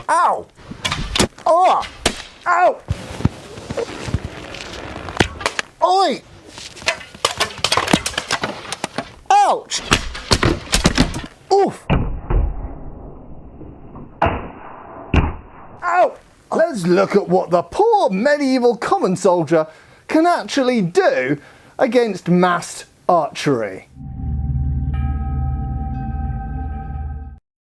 Ow! Oh! Ow! Oi! Ouch! Oof! Ow! Let's look at what the poor medieval common soldier can actually do against massed archery.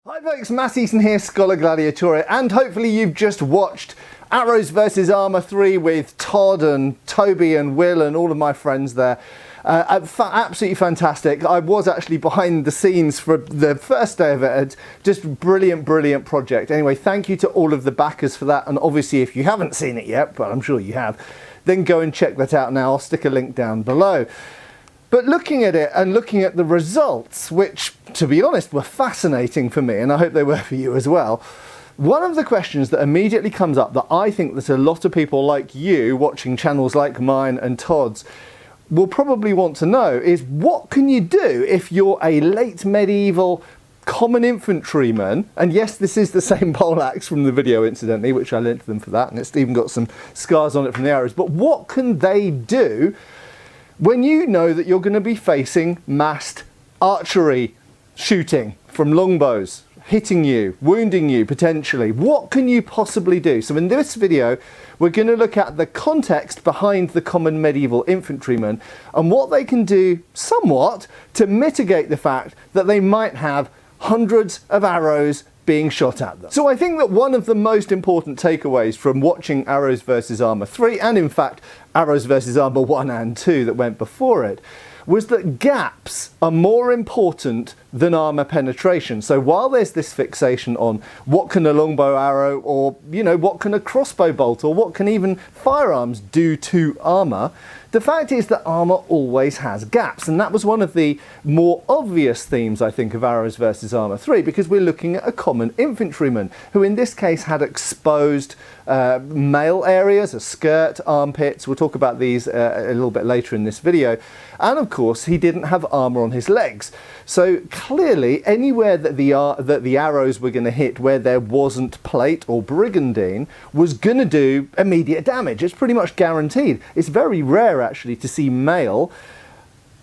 Hi folks, Mass Easton here, Schola Gladiatoria, and hopefully you've just watched Arrows vs Armour 3 with Todd and Toby and Will and all of my friends there. Absolutely fantastic. I was actually behind the scenes for the first day of it. Just brilliant project. Anyway, thank you to all of the backers for that, and obviously if you haven't seen it yet, but I'm sure you have, then go and check that out now. I'll stick a link down below. But looking at it and looking at the results, which to be honest were fascinating for me, and I hope they were for you as well, one of the questions that immediately comes up that I think that a lot of people like you watching channels like mine and Todd's will probably want to know is, what can you do if you're a late medieval common infantryman? And yes, this is the same pole axe from the video incidentally, which I lent to them for that, and it's even got some scars on it from the arrows. But what can they do when you know that you're going to be facing massed archery shooting from longbows, hitting you, wounding you potentially? What can you possibly do? So in this video, we're going to look at the context behind the common medieval infantryman and what they can do somewhat to mitigate the fact that they might have hundreds of arrows being shot at them. So I think that one of the most important takeaways from watching Arrows vs Armour 3, and in fact Arrows vs Armour 1 and 2 that went before it, was that gaps are more important than armour penetration. So while there's this fixation on what can a longbow arrow, or what can a crossbow bolt, or what can even firearms do to armour, the fact is that armour always has gaps, and that was one of the more obvious themes, I think, of Arrows vs Armour 3, because we're looking at a common infantryman who in this case had exposed male areas, a skirt, armpits. We'll talk about these a little bit later in this video, and of course he didn't have armour on his legs. So clearly anywhere that the arrows were going to hit where there wasn't plate or brigandine was going to do immediate damage. It's pretty much guaranteed. It's very rare actually to see mail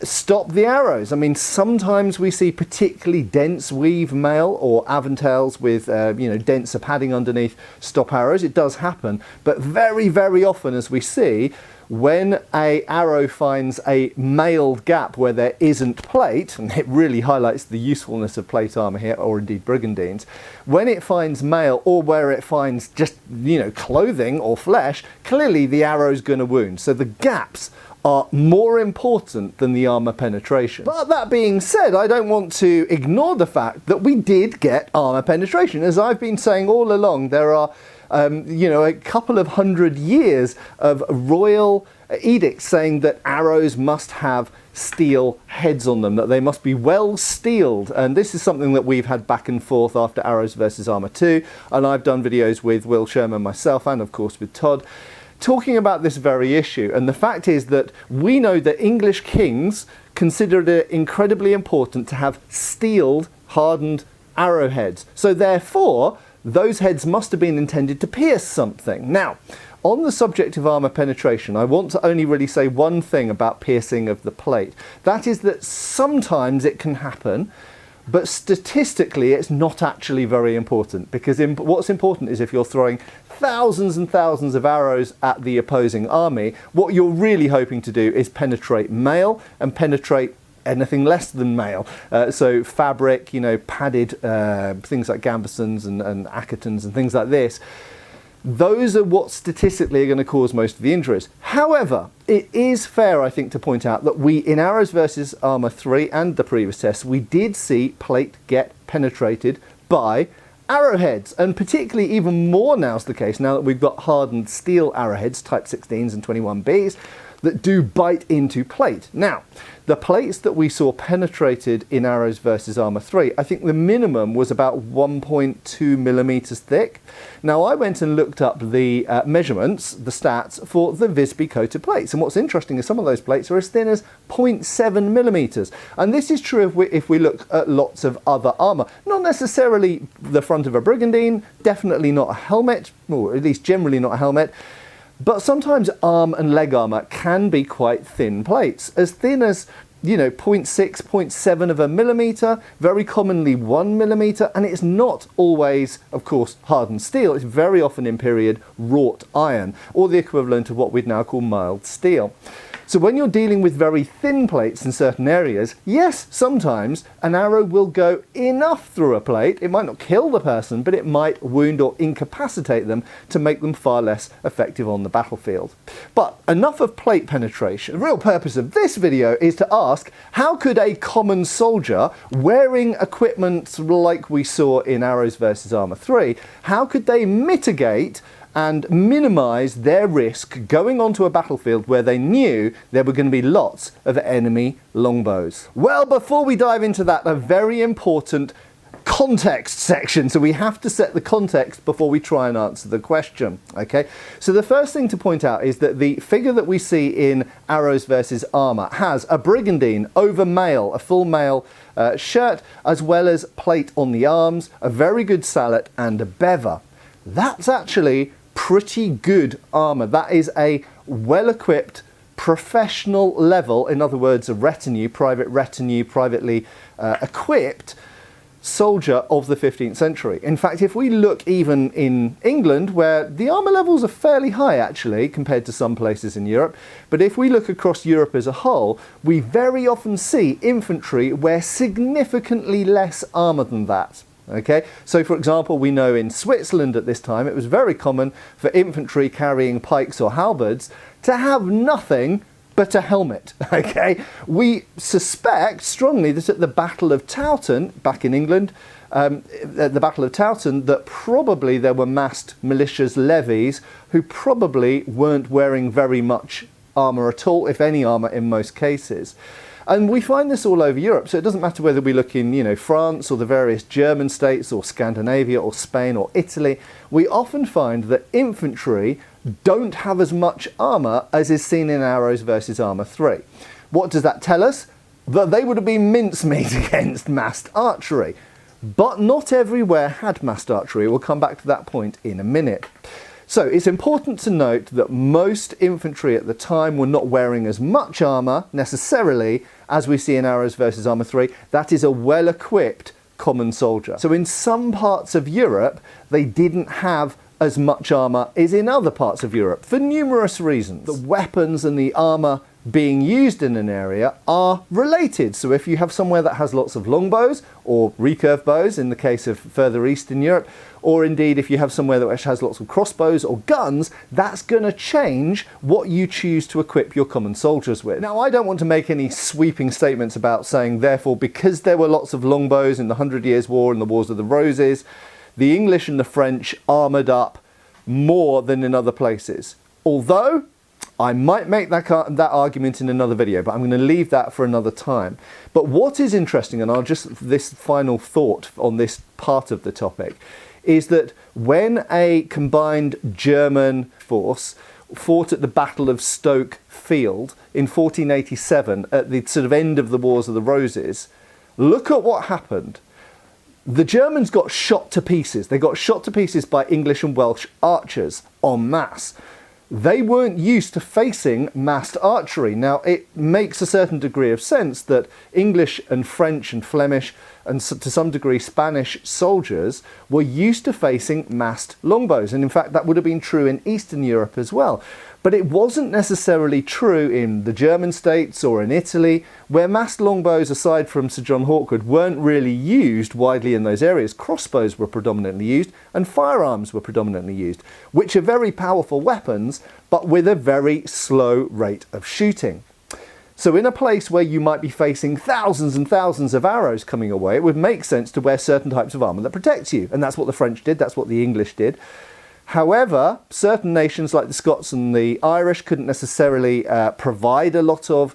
stop the arrows. I mean, sometimes we see particularly dense weave mail or avantels with denser padding underneath stop arrows. It does happen, but very often, as we see, when a arrow finds a mailed gap where there isn't plate, and it really highlights the usefulness of plate armour here, or indeed brigandines, when it finds mail or where it finds just clothing or flesh, clearly the arrow's going to wound. So the gaps are more important than the armour penetration. But that being said, I don't want to ignore the fact that we did get armour penetration. As I've been saying all along, there are a couple of 100 years of royal edicts saying that arrows must have steel heads on them, that they must be well steeled, and this is something that we've had back and forth after Arrows vs Armour 2, and I've done videos with Will Sherman myself and of course with Todd talking about this very issue. And the fact is that we know that English kings considered it incredibly important to have steeled, hardened arrowheads. So therefore, those heads must have been intended to pierce something. Now, on the subject of armour penetration, I want to only really say one thing about piercing of the plate. That is that sometimes it can happen, but statistically it's not actually very important, because what's important is if you're throwing thousands and thousands of arrows at the opposing army, what you're really hoping to do is penetrate mail and penetrate anything less than mail. So fabric, padded things like gambesons and acetons and things like this. Those are what statistically are going to cause most of the injuries. However, it is fair, I think, to point out that in Arrows vs Armour 3 and the previous tests, we did see plate get penetrated by arrowheads, and particularly even more now is the case now that we've got hardened steel arrowheads, type 16s and 21Bs, that do bite into plate. Now, the plates that we saw penetrated in Arrows versus Armour 3, I think the minimum was about 1.2 millimeters thick. Now, I went and looked up the measurements, the stats, for the Visby coated plates. And what's interesting is some of those plates are as thin as 0.7 millimeters. And this is true if we look at lots of other armour. Not necessarily the front of a brigandine, definitely not a helmet, or at least generally not a helmet. But sometimes arm and leg armour can be quite thin plates, as thin as, you know, 0.6, 0.7 of a millimetre, very commonly 1 millimetre, and it's not always, of course, hardened steel. It's very often in period wrought iron, or the equivalent of what we'd now call mild steel. So when you're dealing with very thin plates in certain areas, yes, sometimes an arrow will go enough through a plate. It might not kill the person, but it might wound or incapacitate them to make them far less effective on the battlefield. But enough of plate penetration. The real purpose of this video is to ask, how could a common soldier wearing equipment like we saw in Arrows versus Armour 3, how could they mitigate and minimise their risk going onto a battlefield where they knew there were going to be lots of enemy longbows? Well, before we dive into that, a very important context section. So we have to set the context before we try and answer the question. Okay, so the first thing to point out is that the figure that we see in Arrows versus Armour has a brigandine over mail, a full mail shirt, as well as plate on the arms, a very good sallet and a bever. That's actually pretty good armour. That is a well-equipped professional level, in other words, a retinue, privately equipped soldier of the 15th century. In fact, if we look even in England, where the armour levels are fairly high actually compared to some places in Europe, but if we look across Europe as a whole, we very often see infantry wear significantly less armour than that. Okay, so for example, we know in Switzerland at this time it was very common for infantry carrying pikes or halberds to have nothing but a helmet. Okay, we suspect strongly that at the Battle of Towton, back in England, at the Battle of Towton, that probably there were massed militias levies who probably weren't wearing very much armour at all, if any armour in most cases. And we find this all over Europe, so it doesn't matter whether we look in, you know, France or the various German states or Scandinavia or Spain or Italy, we often find that infantry don't have as much armour as is seen in Arrows versus Armour 3. What does that tell us? That they would have been mincemeat against massed archery. But not everywhere had massed archery. We'll come back to that point in a minute. So it's important to note that most infantry at the time were not wearing as much armour necessarily as we see in Arrows versus Armour 3. That is a well-equipped common soldier. So in some parts of Europe, they didn't have as much armour as in other parts of Europe for numerous reasons. The weapons and the armour being used in an area are related. So if you have somewhere that has lots of longbows or recurve bows in the case of further east in Europe, or indeed if you have somewhere that has lots of crossbows or guns, that's going to change what you choose to equip your common soldiers with. Now, I don't want to make any sweeping statements about saying, therefore, because there were lots of longbows in the 100 Years' War and the Wars of the Roses, the English and the French armoured up more than in other places. Although I might make that argument in another video, but I'm going to leave that for another time. But what is interesting, and this final thought on this part of the topic, is that when a combined German force fought at the Battle of Stoke Field in 1487, at the sort of end of the Wars of the Roses, look at what happened. The Germans got shot to pieces. They got shot to pieces by English and Welsh archers en masse. They weren't used to facing massed archery. Now, it makes a certain degree of sense that English and French and Flemish and to some degree Spanish soldiers were used to facing massed longbows. And in fact, that would have been true in Eastern Europe as well. But it wasn't necessarily true in the German states or in Italy, where massed longbows, aside from Sir John Hawkwood, weren't really used widely in those areas. Crossbows were predominantly used and firearms were predominantly used, which are very powerful weapons, but with a very slow rate of shooting. So in a place where you might be facing thousands and thousands of arrows coming away, it would make sense to wear certain types of armour that protects you. And that's what the French did, that's what the English did. However, certain nations like the Scots and the Irish couldn't necessarily provide a lot of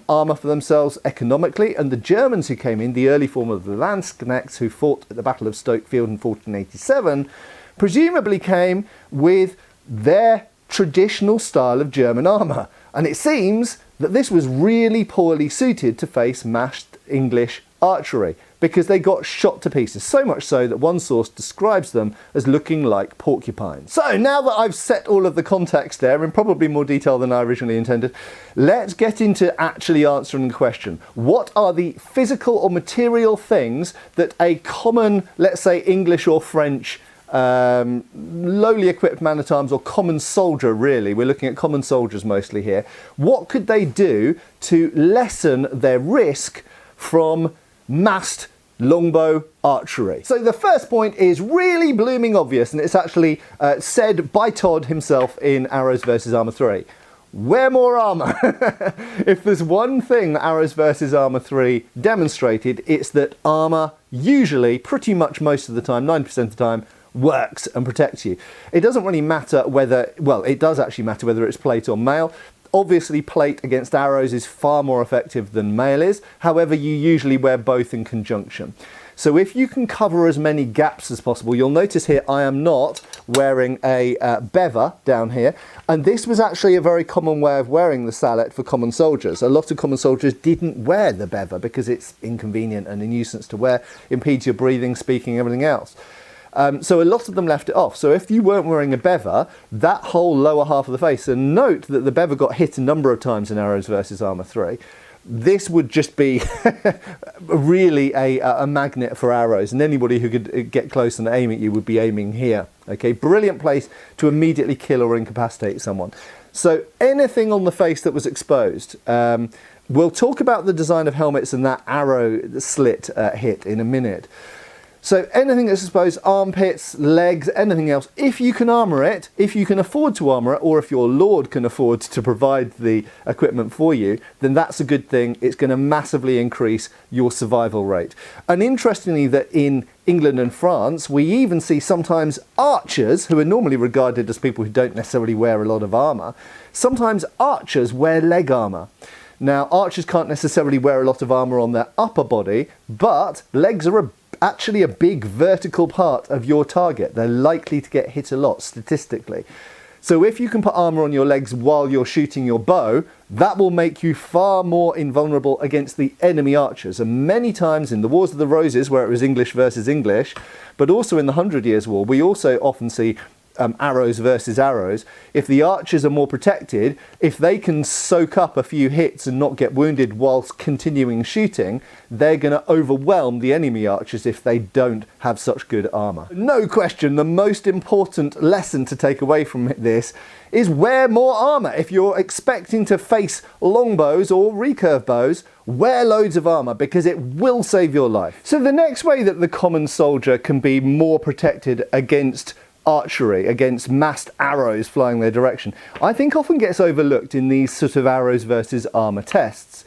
armour for themselves economically, and the Germans who came in, the early form of the Landsknechts who fought at the Battle of Stoke-Field in 1487, presumably came with their traditional style of German armour. And it seems that this was really poorly suited to face massed English archery, because they got shot to pieces, so much so that one source describes them as looking like porcupines. So now that I've set all of the context there, in probably more detail than I originally intended, let's get into actually answering the question. What are the physical or material things that a common, let's say English or French, lowly equipped man-at-arms or common soldier, really, we're looking at common soldiers mostly here, what could they do to lessen their risk from massed longbow archery? So the first point is really blooming obvious, and it's actually said by Todd himself in Arrows vs Armour 3. Wear more armour. If there's one thing that Arrows vs Armour 3 demonstrated, it's that armour usually, pretty much most of the time, 90% of the time, works and protects you. It doesn't really matter whether, well, it does actually matter whether it's plate or mail. Obviously, plate against arrows is far more effective than mail is. However, you usually wear both in conjunction. So if you can cover as many gaps as possible, you'll notice here I am not wearing a bever down here. And this was actually a very common way of wearing the sallet for common soldiers. A lot of common soldiers didn't wear the bever because it's inconvenient and a nuisance to wear, impedes your breathing, speaking, everything else. So a lot of them left it off. So if you weren't wearing a bever, that whole lower half of the face, and note that the bever got hit a number of times in Arrows vs Armour 3, this would just be really a magnet for arrows, and anybody who could get close and aim at you would be aiming here. Okay, brilliant place to immediately kill or incapacitate someone. So anything on the face that was exposed. We'll talk about the design of helmets and that arrow slit hit in a minute. So anything that's exposed, armpits, legs, anything else, if you can armour it, if you can afford to armour it, or if your lord can afford to provide the equipment for you, then that's a good thing. It's going to massively increase your survival rate. And interestingly, that in England and France, we even see sometimes archers, who are normally regarded as people who don't necessarily wear a lot of armour, sometimes archers wear leg armour. Now, archers can't necessarily wear a lot of armour on their upper body, but legs are actually a big vertical part of your target. They're likely to get hit a lot statistically. So if you can put armour on your legs while you're shooting your bow, that will make you far more invulnerable against the enemy archers. And many times in the Wars of the Roses, where it was English versus English, but also in the 100 Years' War, we also often see arrows versus arrows. If the archers are more protected, if they can soak up a few hits and not get wounded whilst continuing shooting, they're going to overwhelm the enemy archers if they don't have such good armour. No question, the most important lesson to take away from this is wear more armour. If you're expecting to face longbows or recurve bows, wear loads of armour, because it will save your life. So the next way that the common soldier can be more protected against archery, against massed arrows flying their direction, I think often gets overlooked in these sort of arrows versus armour tests.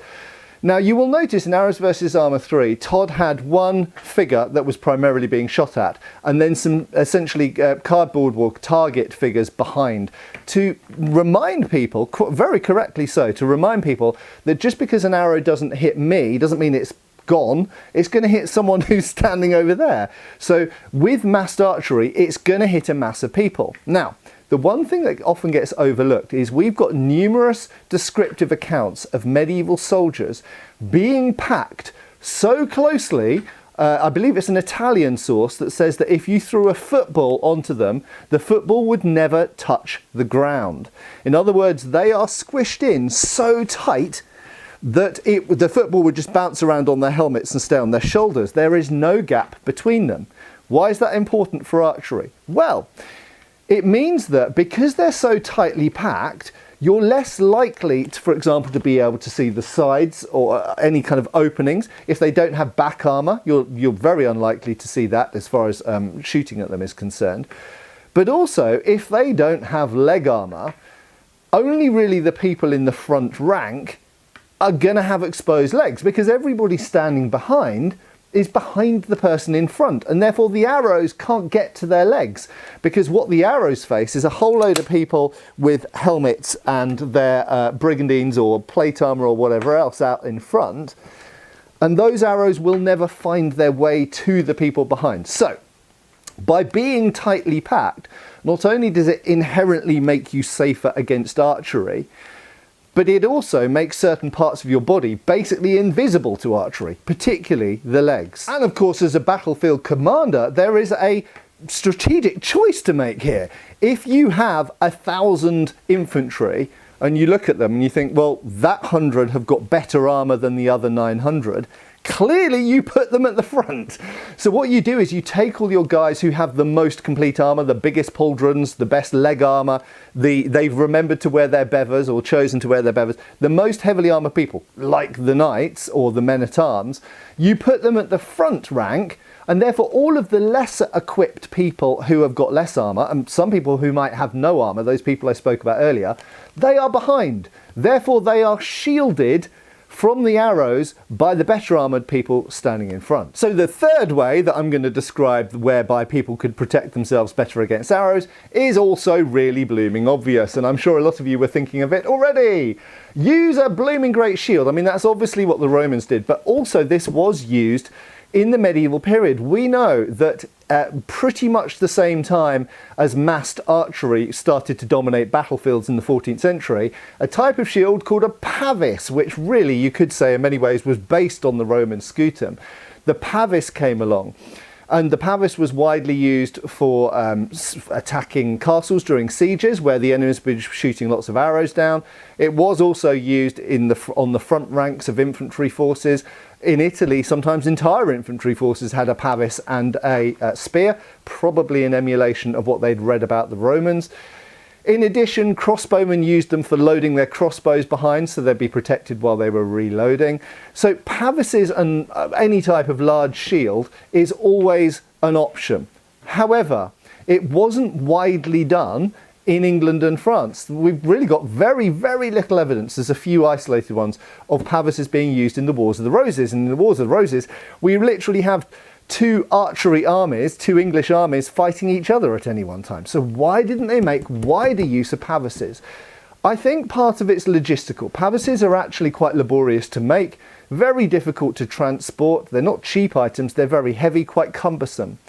Now you will notice in Arrows vs Armour 3, Todd had one figure that was primarily being shot at, and then some essentially cardboard or target figures behind, to remind people, very correctly so, to remind people that just because an arrow doesn't hit me doesn't mean it's gone. It's going to hit someone who's standing over there. So with massed archery, it's going to hit a mass of people. Now, the one thing that often gets overlooked is we've got numerous descriptive accounts of medieval soldiers being packed so closely. I believe it's an Italian source that says that if you threw a football onto them, the football would never touch the ground. In other words, they are squished in so tight that the football would just bounce around on their helmets and stay on their shoulders. There is no gap between them. Why is that important for archery? Well, it means that because they're so tightly packed, you're less likely, for example, to be able to see the sides or any kind of openings. If they don't have back armour, you're very unlikely to see that as far as shooting at them is concerned. But also, if they don't have leg armour, only really the people in the front rank are going to have exposed legs, because everybody standing behind is behind the person in front, and therefore the arrows can't get to their legs, because what the arrows face is a whole load of people with helmets and their brigandines or plate armour or whatever else out in front, and those arrows will never find their way to the people behind. So by being tightly packed, not only does it inherently make you safer against archery, but it also makes certain parts of your body basically invisible to archery, particularly the legs. And of course, as a battlefield commander, there is a strategic choice to make here. If you have 1,000 infantry and you look at them and you think, well, that 100 have got better armour than the other 900, clearly you put them at the front. So what you do is you take all your guys who have the most complete armour, the biggest pauldrons, the best leg armour, they've remembered to wear their bevers or chosen to wear their bevers, the most heavily armoured people, like the knights or the men-at-arms, you put them at the front rank, and therefore all of the lesser equipped people who have got less armour, and some people who might have no armour, those people I spoke about earlier, they are behind. Therefore they are shielded from the arrows by the better armoured people standing in front. So the third way that I'm going to describe whereby people could protect themselves better against arrows is also really blooming obvious, and I'm sure a lot of you were thinking of it already. Use a blooming great shield. I mean, that's obviously what the Romans did, but also this was used in the medieval period. We know that at pretty much the same time as massed archery started to dominate battlefields in the 14th century, a type of shield called a pavise, which really you could say in many ways was based on the Roman scutum. The pavise came along, and the pavise was widely used for attacking castles during sieges where the enemies were shooting lots of arrows down. It was also used on the front ranks of infantry forces. In Italy, sometimes entire infantry forces had a pavise and a spear, probably an emulation of what they'd read about the Romans. In addition, crossbowmen used them for loading their crossbows behind, so they'd be protected while they were reloading. So pavises and any type of large shield is always an option. However, it wasn't widely done in England and France. We've really got very, very little evidence. There's a few isolated ones of pavises being used in the Wars of the Roses. And in the Wars of the Roses, we literally have two archery armies, two English armies fighting each other at any one time. So why didn't they make wider use of pavises? I think part of it's logistical. Pavises are actually quite laborious to make, very difficult to transport. They're not cheap items, they're very heavy, quite cumbersome.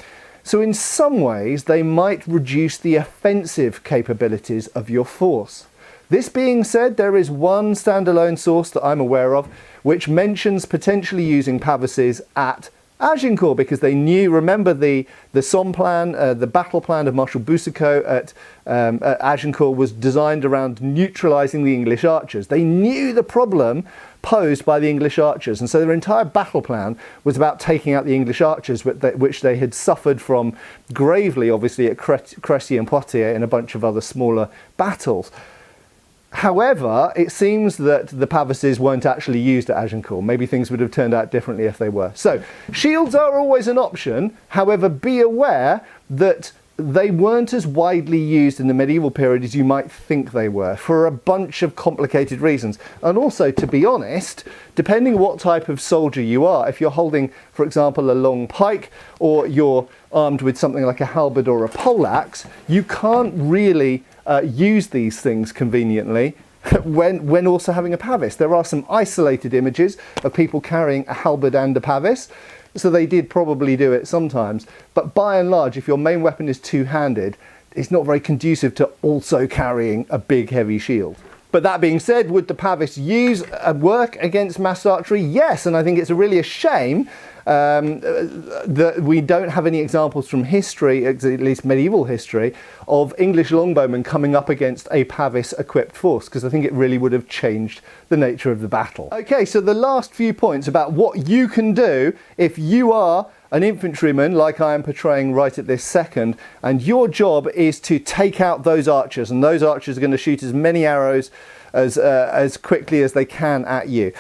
So in some ways, they might reduce the offensive capabilities of your force. This being said, there is one standalone source that I'm aware of which mentions potentially using pavises at Agincourt, because they knew, remember the Somme plan, the battle plan of Marshal Boucicaut at Agincourt was designed around neutralising the English archers. They knew the problem posed by the English archers, and so their entire battle plan was about taking out the English archers, which they had suffered from gravely, obviously, at Crécy and Poitiers and a bunch of other smaller battles. However, it seems that the pavises weren't actually used at Agincourt. Maybe things would have turned out differently if they were. So, shields are always an option. However, be aware that they weren't as widely used in the medieval period as you might think they were, for a bunch of complicated reasons. And also, to be honest, depending on what type of soldier you are, if you're holding, for example, a long pike, or you're armed with something like a halberd or a poleaxe, you can't really use these things conveniently when also having a pavise. There are some isolated images of people carrying a halberd and a pavise, so they did probably do it sometimes, but by and large, if your main weapon is two-handed, it's not very conducive to also carrying a big heavy shield. But that being said, would the pavise work against massed archery? Yes, and I think it's really a shame that we don't have any examples from history, at least medieval history, of English longbowmen coming up against a pavise-equipped force, because I think it really would have changed the nature of the battle. Okay, so the last few points about what you can do if you are an infantryman, like I am portraying right at this second, and your job is to take out those archers, and those archers are going to shoot as many arrows as quickly as they can at you.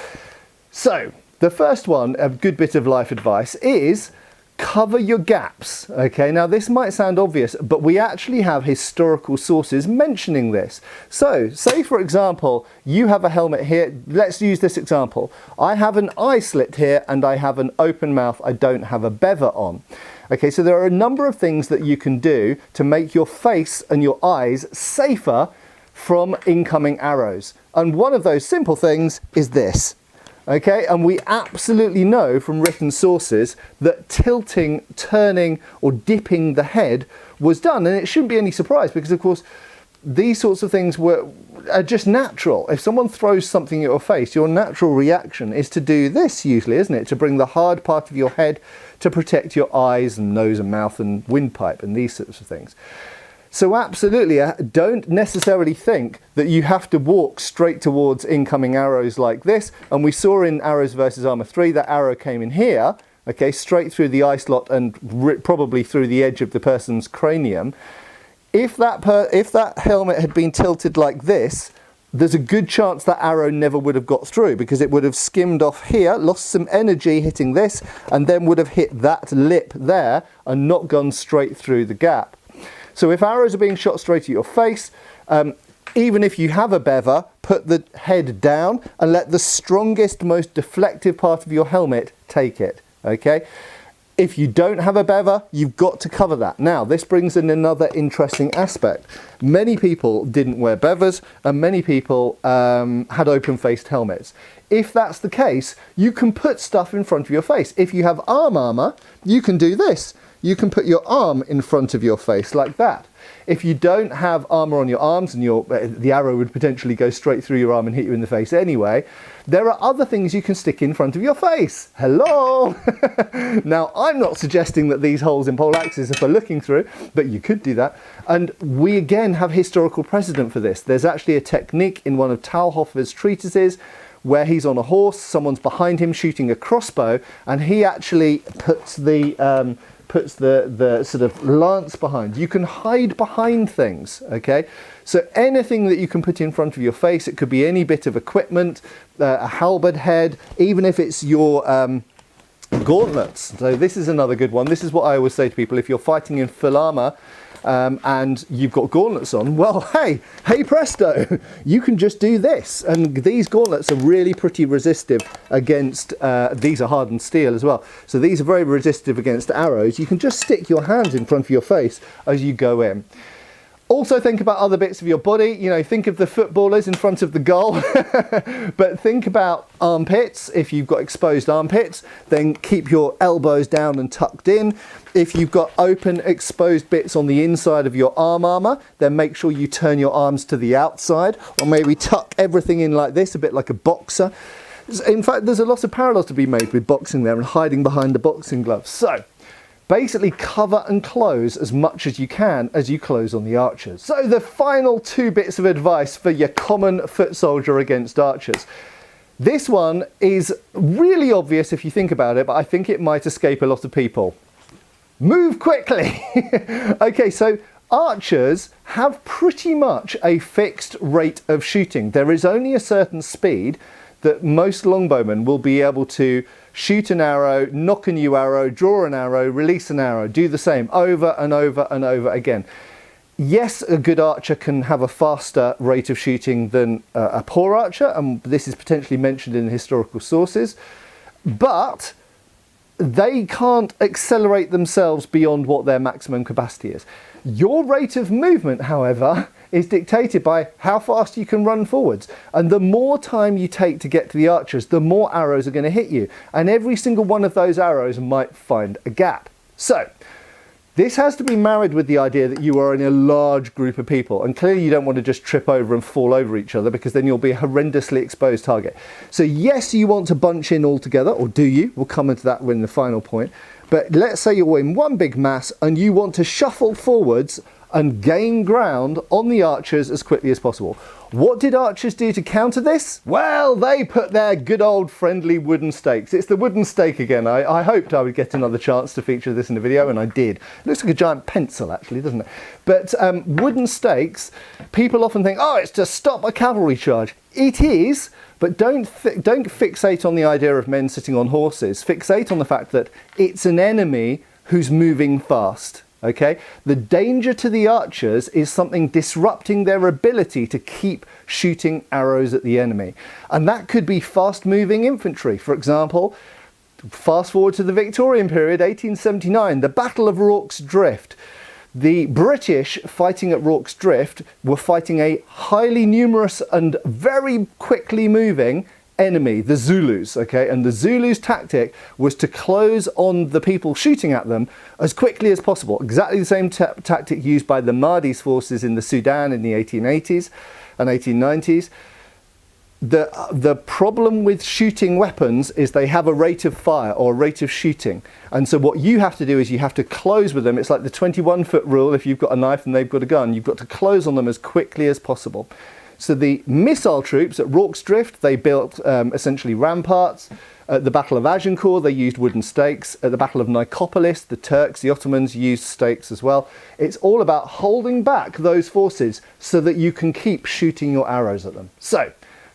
So, the first one, a good bit of life advice, is Cover your gaps. Okay, now this might sound obvious, but we actually have historical sources mentioning this. So say for example you have a helmet here. Let's use this example. I have an eye slit here and I have an open mouth. I don't have a bever on. Okay, so there are a number of things that you can do to make your face and your eyes safer from incoming arrows, and one of those simple things is this. Okay, and we absolutely know from written sources that tilting, turning or dipping the head was done, and it shouldn't be any surprise because of course these sorts of things are just natural. If someone throws something at your face, your natural reaction is to do this usually, isn't it? To bring the hard part of your head to protect your eyes and nose and mouth and windpipe and these sorts of things. So absolutely, don't necessarily think that you have to walk straight towards incoming arrows like this. And we saw in Arrows versus Armour 3 that arrow came in here, okay, straight through the eye slot and probably through the edge of the person's cranium. If that helmet had been tilted like this, there's a good chance that arrow never would have got through because it would have skimmed off here, lost some energy hitting this, and then would have hit that lip there and not gone straight through the gap. So if arrows are being shot straight at your face, even if you have a bever, put the head down and let the strongest, most deflective part of your helmet take it, okay? If you don't have a bever, you've got to cover that. Now, this brings in another interesting aspect. Many people didn't wear bevers and many people had open-faced helmets. If that's the case, you can put stuff in front of your face. If you have arm armour, you can do this. You can put your arm in front of your face like that. If you don't have armour on your arms and the arrow would potentially go straight through your arm and hit you in the face anyway, there are other things you can stick in front of your face. Hello! Now, I'm not suggesting that these holes in poleaxes are for looking through, but you could do that. And we again have historical precedent for this. There's actually a technique in one of Talhoffer's treatises where he's on a horse, someone's behind him shooting a crossbow, and he actually puts the sort of lance behind. You can hide behind things, okay? So anything that you can put in front of your face, it could be any bit of equipment, a halberd head, even if it's your gauntlets. So this is another good one. This is what I always say to people: if you're fighting in full armour and you've got gauntlets on, well, hey presto, you can just do this. And these gauntlets are really pretty resistive against, these are hardened steel as well, so these are very resistive against arrows. You can just stick your hands in front of your face as you go in. Also think about other bits of your body, you know, think of the footballers in front of the goal, but think about armpits. If you've got exposed armpits, then keep your elbows down and tucked in. If you've got open exposed bits on the inside of your arm armour, then make sure you turn your arms to the outside, or maybe tuck everything in like this, a bit like a boxer. In fact, there's a lot of parallels to be made with boxing there and hiding behind the boxing gloves. So basically cover and close as much as you can as you close on the archers. So the final two bits of advice for your common foot soldier against archers. This one is really obvious if you think about it, but I think it might escape a lot of people. Move quickly! Okay, so archers have pretty much a fixed rate of shooting. There is only a certain speed that most longbowmen will be able to shoot an arrow, nock a new arrow, draw an arrow, release an arrow, do the same over and over and over again. Yes, a good archer can have a faster rate of shooting than a poor archer, and this is potentially mentioned in historical sources, but they can't accelerate themselves beyond what their maximum capacity is. Your rate of movement, however, is dictated by how fast you can run forwards. And the more time you take to get to the archers, the more arrows are going to hit you. And every single one of those arrows might find a gap. So this has to be married with the idea that you are in a large group of people. And clearly you don't want to just trip over and fall over each other, because then you'll be a horrendously exposed target. So yes, you want to bunch in all together, or do you? We'll come into that in the final point. But let's say you're in one big mass and you want to shuffle forwards and gain ground on the archers as quickly as possible. What did archers do to counter this? Well, they put their good old friendly wooden stakes. It's the wooden stake again. I hoped I would get another chance to feature this in the video, and I did. It looks like a giant pencil, actually, doesn't it? But wooden stakes, people often think, oh, it's to stop a cavalry charge. It is, but don't fixate on the idea of men sitting on horses. Fixate on the fact that it's an enemy who's moving fast. Okay, the danger to the archers is something disrupting their ability to keep shooting arrows at the enemy. And that could be fast-moving infantry. For example, fast forward to the Victorian period, 1879, the Battle of Rorke's Drift. The British fighting at Rorke's Drift were fighting a highly numerous and very quickly moving enemy, the Zulus, okay? And the Zulus' tactic was to close on the people shooting at them as quickly as possible. Exactly the same tactic used by the Mahdi's forces in the Sudan in the 1880s and 1890s. The problem with shooting weapons is they have a rate of fire or a rate of shooting. And so what you have to do is you have to close with them. It's like the 21-foot rule. If you've got a knife and they've got a gun, you've got to close on them as quickly as possible. So the missile troops at Rorke's Drift, they built essentially ramparts. At the Battle of Agincourt, they used wooden stakes. At the Battle of Nicopolis, the Turks, the Ottomans used stakes as well. It's all about holding back those forces so that you can keep shooting your arrows at them. So,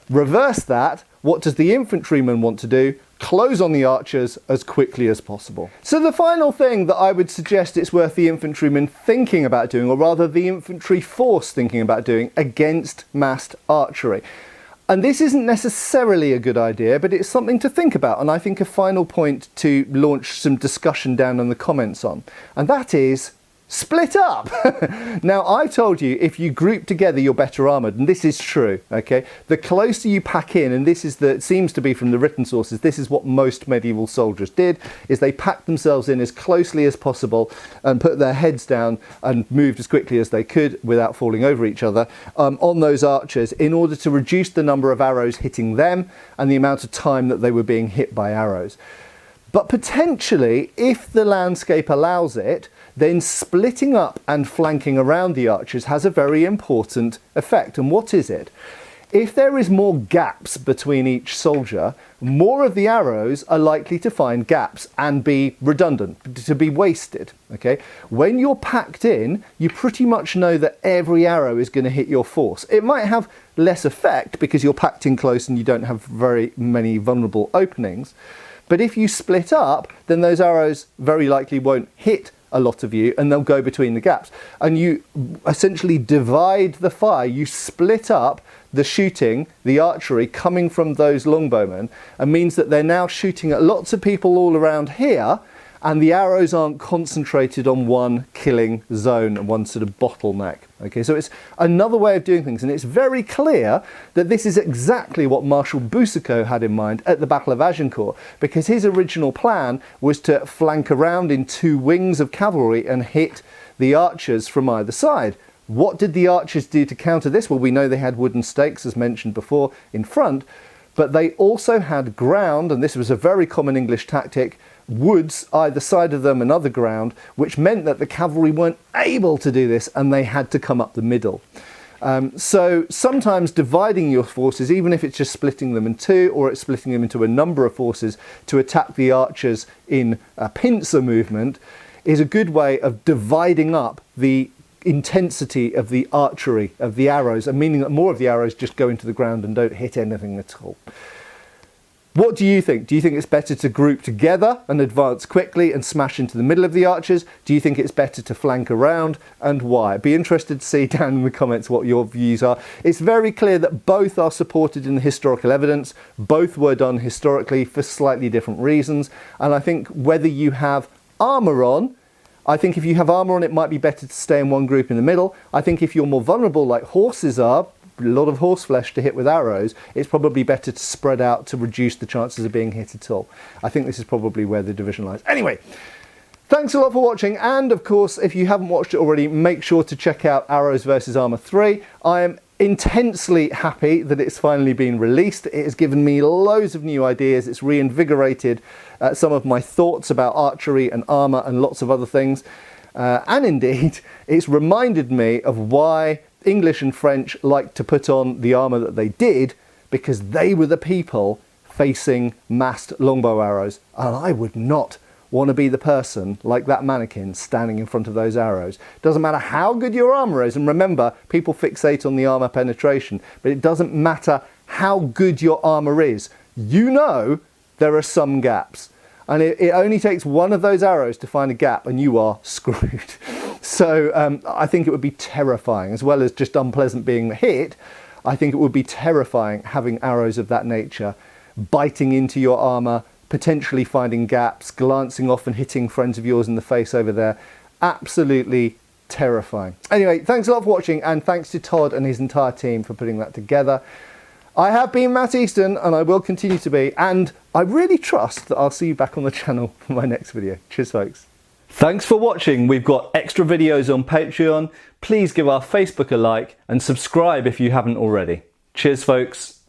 reverse that. What does the infantryman want to do? Close on the archers as quickly as possible. So the final thing that I would suggest it's worth the infantryman thinking about doing, or rather the infantry force thinking about doing, against massed archery. And this isn't necessarily a good idea, but it's something to think about, and I think a final point to launch some discussion down in the comments on. And that is, split up! Now, I told you if you group together, you're better armoured, and this is true, okay? The closer you pack in, and this is it seems to be from the written sources, this is what most medieval soldiers did, is they packed themselves in as closely as possible and put their heads down and moved as quickly as they could without falling over each other on those archers in order to reduce the number of arrows hitting them and the amount of time that they were being hit by arrows. But potentially, if the landscape allows it, then splitting up and flanking around the archers has a very important effect. And what is it? If there is more gaps between each soldier, more of the arrows are likely to find gaps and be redundant, to be wasted. Okay? When you're packed in, you pretty much know that every arrow is going to hit your force. It might have less effect because you're packed in close and you don't have very many vulnerable openings. But if you split up, then those arrows very likely won't hit a lot of you and they'll go between the gaps. And you essentially divide the fire. You split up the shooting, the archery coming from those longbowmen, and means that they're now shooting at lots of people all around here, and the arrows aren't concentrated on one killing zone and one sort of bottleneck. Okay, so it's another way of doing things, and it's very clear that this is exactly what Marshal Boucicaut had in mind at the Battle of Agincourt, because his original plan was to flank around in two wings of cavalry and hit the archers from either side. What did the archers do to counter this? Well, we know they had wooden stakes, as mentioned before, in front, but they also had ground, and this was a very common English tactic, woods either side of them and other ground, which meant that the cavalry weren't able to do this and they had to come up the middle. So sometimes dividing your forces, even if it's just splitting them in two or it's splitting them into a number of forces to attack the archers in a pincer movement, is a good way of dividing up the intensity of the archery of the arrows, and meaning that more of the arrows just go into the ground and don't hit anything at all. What do you think? Do you think it's better to group together and advance quickly and smash into the middle of the archers? Do you think it's better to flank around, and why? Be interested to see down in the comments what your views are. It's very clear that both are supported in the historical evidence. Both were done historically for slightly different reasons. And I think whether you have armour on, I think if you have armour on, it might be better to stay in one group in the middle. I think if you're more vulnerable, like horses are, a lot of horse flesh to hit with arrows, it's probably better to spread out to reduce the chances of being hit at all. I think this is probably where the division lies. Anyway, thanks a lot for watching, and of course, if you haven't watched it already, make sure to check out Arrows vs Armour 3. I am intensely happy that it's finally been released. It has given me loads of new ideas. It's reinvigorated some of my thoughts about archery and armour and lots of other things. And indeed, it's reminded me of why English and French liked to put on the armour that they did, because they were the people facing massed longbow arrows, and I would not want to be the person like that mannequin standing in front of those arrows. Doesn't matter how good your armour is, and remember, people fixate on the armour penetration, but it doesn't matter how good your armour is. You know there are some gaps, and it only takes one of those arrows to find a gap and you are screwed. So I think it would be terrifying, as well as just unpleasant being hit. I think it would be terrifying having arrows of that nature biting into your armour, potentially finding gaps, glancing off and hitting friends of yours in the face over there. Absolutely terrifying. Anyway, thanks a lot for watching, and thanks to Todd and his entire team for putting that together. I have been Matt Easton, and I will continue to be, and I really trust that I'll see you back on the channel for my next video. Cheers, folks. Thanks for watching. We've got extra videos on Patreon. Please give our Facebook a like and subscribe if you haven't already. Cheers, folks.